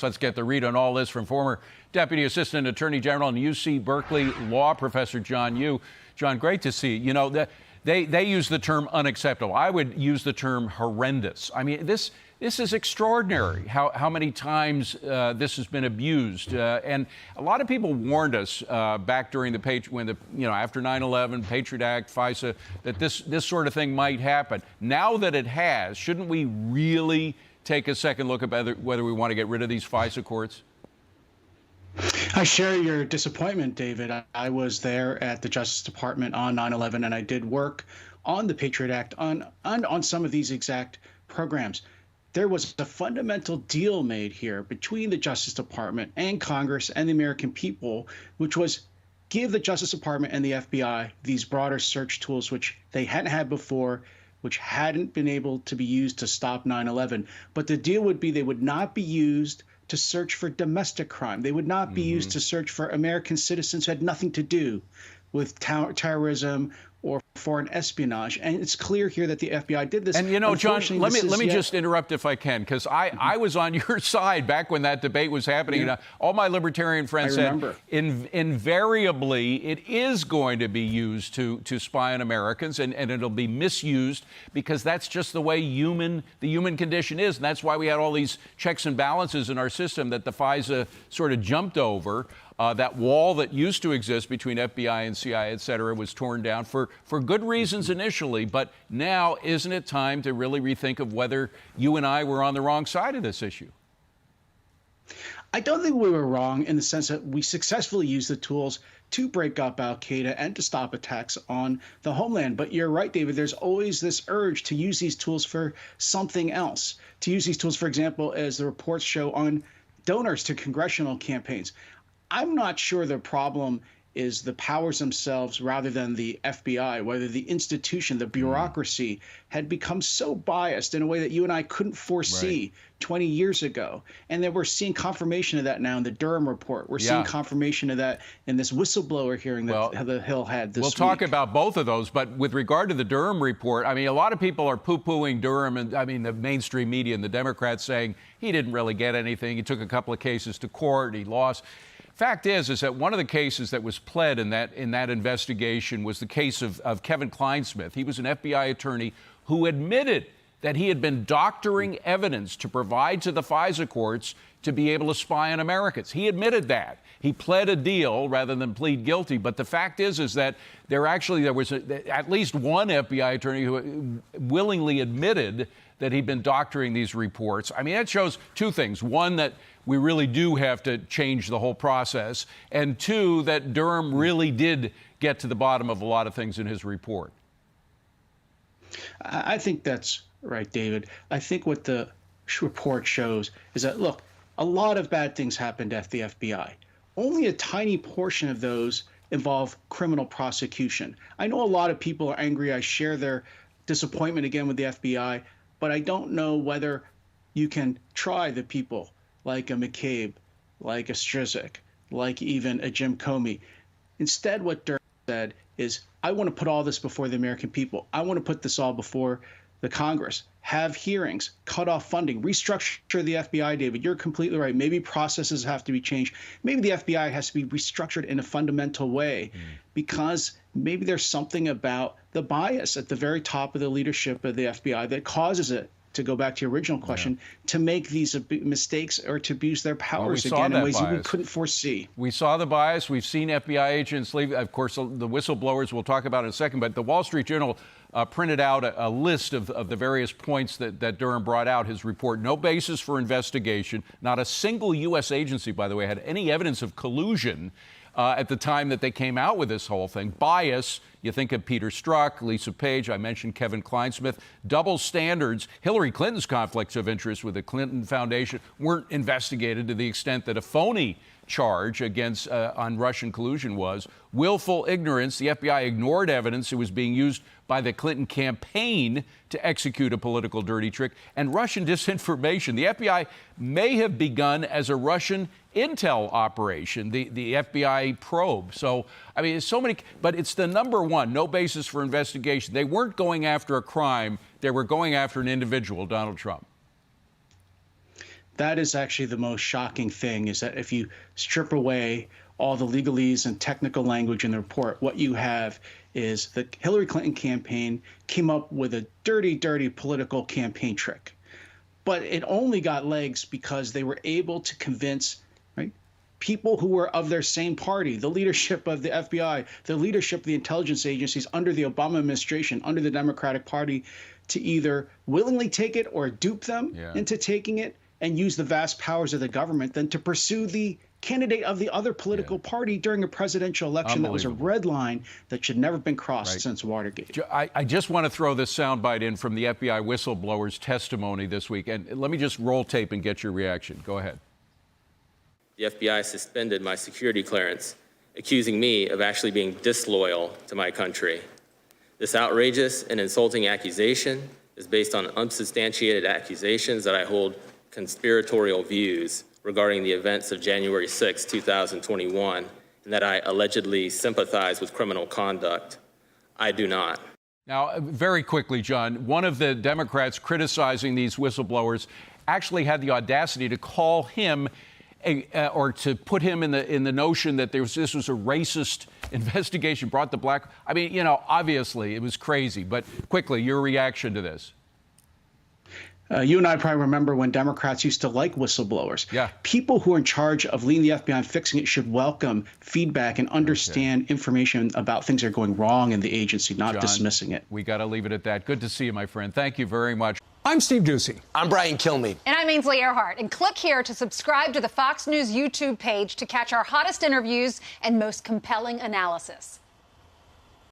next. Let's get the read on all this from former Deputy Assistant Attorney General and UC Berkeley law professor John Yoo. John, great to see you. You know, they use the term unacceptable. I would use the term horrendous. I mean, this is extraordinary how many times this has been abused. And a lot of people warned us back during after 9/11, Patriot Act, FISA, that this sort of thing might happen. Now that it has, shouldn't we really take a second look at whether we want to get rid of these FISA courts? I share your disappointment, David. I was there at the Justice Department on 9/11, and I did work on the Patriot Act on some of these exact programs. There was a fundamental deal made here between the Justice Department and Congress and the American people, which was give the Justice Department and the FBI these broader search tools, which they hadn't had before, which hadn't been able to be used to stop 9/11. But the deal would be they would not be used to search for domestic crime. They would not be used to search for American citizens who had nothing to do with terrorism or foreign espionage. And it's clear here that the FBI did this. And, you know, John, let me just interrupt if I can, because I was on your side back when that debate was happening. Yeah. All my libertarian friends said invariably it is going to be used to spy on Americans, and it'll be misused because that's just the way the human condition is. And that's why we had all these checks and balances in our system that the FISA sort of jumped over. That wall that used to exist between FBI and CIA, et cetera, was torn down for good reasons initially. But now, isn't it time to really rethink of whether you and I were on the wrong side of this issue? I don't think we were wrong in the sense that we successfully used the tools to break up al-Qaeda and to stop attacks on the homeland. But you're right, David, there's always this urge to use these tools for something else, to use these tools, for example, as the reports show, on donors to congressional campaigns. I'm not sure the problem is the powers themselves rather than the FBI, whether the institution, the bureaucracy had become so biased in a way that you and I couldn't foresee 20 years ago. And then we're seeing confirmation of that now in the Durham report. We're seeing confirmation of that in this whistleblower hearing that the Hill had this week. We'll talk about both of those. But with regard to the Durham report, I mean, a lot of people are poo-pooing Durham, and I mean, the mainstream media and the Democrats saying he didn't really get anything. He took a couple of cases to court. He lost. Fact is that one of the cases that was pled in that investigation was the case of Kevin Kleinsmith. He was an FBI attorney who admitted that he had been doctoring evidence to provide to the FISA courts to be able to spy on Americans. He admitted that. He pled a deal rather than plead guilty. But the fact is that there was at least one FBI attorney who willingly admitted that he'd been doctoring these reports. I mean, that shows two things. One, that we really do have to change the whole process. And two, that Durham really did get to the bottom of a lot of things in his report. I think that's right, David. I think what the report shows is that, look, a lot of bad things happened at the FBI. Only a tiny portion of those involve criminal prosecution. I know a lot of people are angry. I share their disappointment again with the FBI, but I don't know whether you can try the people like a McCabe, like a Strizek, like even a Jim Comey. Instead, what Durham said is, I want to put all this before the American people. I want to put this all before the Congress, have hearings, cut off funding, restructure the FBI, David. You're completely right. Maybe processes have to be changed. Maybe the FBI has to be restructured in a fundamental way because maybe there's something about the bias at the very top of the leadership of the FBI that causes it, to go back to your original question, to make these mistakes or to abuse their powers again in ways we couldn't foresee. We saw the bias. We've seen FBI agents leave. Of course, the whistleblowers we'll talk about in a second. But the Wall Street Journal printed out a list of the various points that Durham brought out. His report, no basis for investigation. Not a single U.S. agency, by the way, had any evidence of collusion at the time that they came out with this whole thing. Bias, you think of Peter Strzok, Lisa Page, I mentioned Kevin Kleinsmith. Double standards. Hillary Clinton's conflicts of interest with the Clinton Foundation weren't investigated to the extent that a phony charge against on Russian collusion was. Willful ignorance. The FBI ignored evidence that was being used by the Clinton campaign to execute a political dirty trick. And Russian disinformation. The FBI may have begun as a Russian intel operation, the FBI probe. So, I mean, it's so many, but it's the number one, no basis for investigation. They weren't going after a crime. They were going after an individual, Donald Trump. That is actually the most shocking thing, is that if you strip away all the legalese and technical language in the report, what you have is the Hillary Clinton campaign came up with a dirty, dirty political campaign trick. But it only got legs because they were able to convince, right, people who were of their same party, the leadership of the FBI, the leadership of the intelligence agencies under the Obama administration, under the Democratic Party, to either willingly take it or dupe them into taking it and use the vast powers of the government than to pursue the candidate of the other political party during a presidential election. That was a red line that should never have been crossed since Watergate. I just want to throw this soundbite in from the FBI whistleblower's testimony this week. And let me just roll tape and get your reaction. Go ahead. The FBI suspended my security clearance, accusing me of actually being disloyal to my country. This outrageous and insulting accusation is based on unsubstantiated accusations that I hold conspiratorial views regarding the events of January 6, 2021, and that I allegedly sympathize with criminal conduct. I do not. Now, very quickly, John, one of the Democrats criticizing these whistleblowers actually had the audacity to call him or to put him in the notion that this was a racist investigation brought to black. I mean, you know, obviously it was crazy. But quickly, your reaction to this. You and I probably remember when Democrats used to like whistleblowers. Yeah. People who are in charge of leading the FBI and fixing it should welcome feedback and understand information about things that are going wrong in the agency, not dismissing it. We got to leave it at that. Good to see you, my friend. Thank you very much. I'm Steve Doocy. I'm Brian Kilmeade. And I'm Ainsley Earhart. And click here to subscribe to the Fox News YouTube page to catch our hottest interviews and most compelling analysis.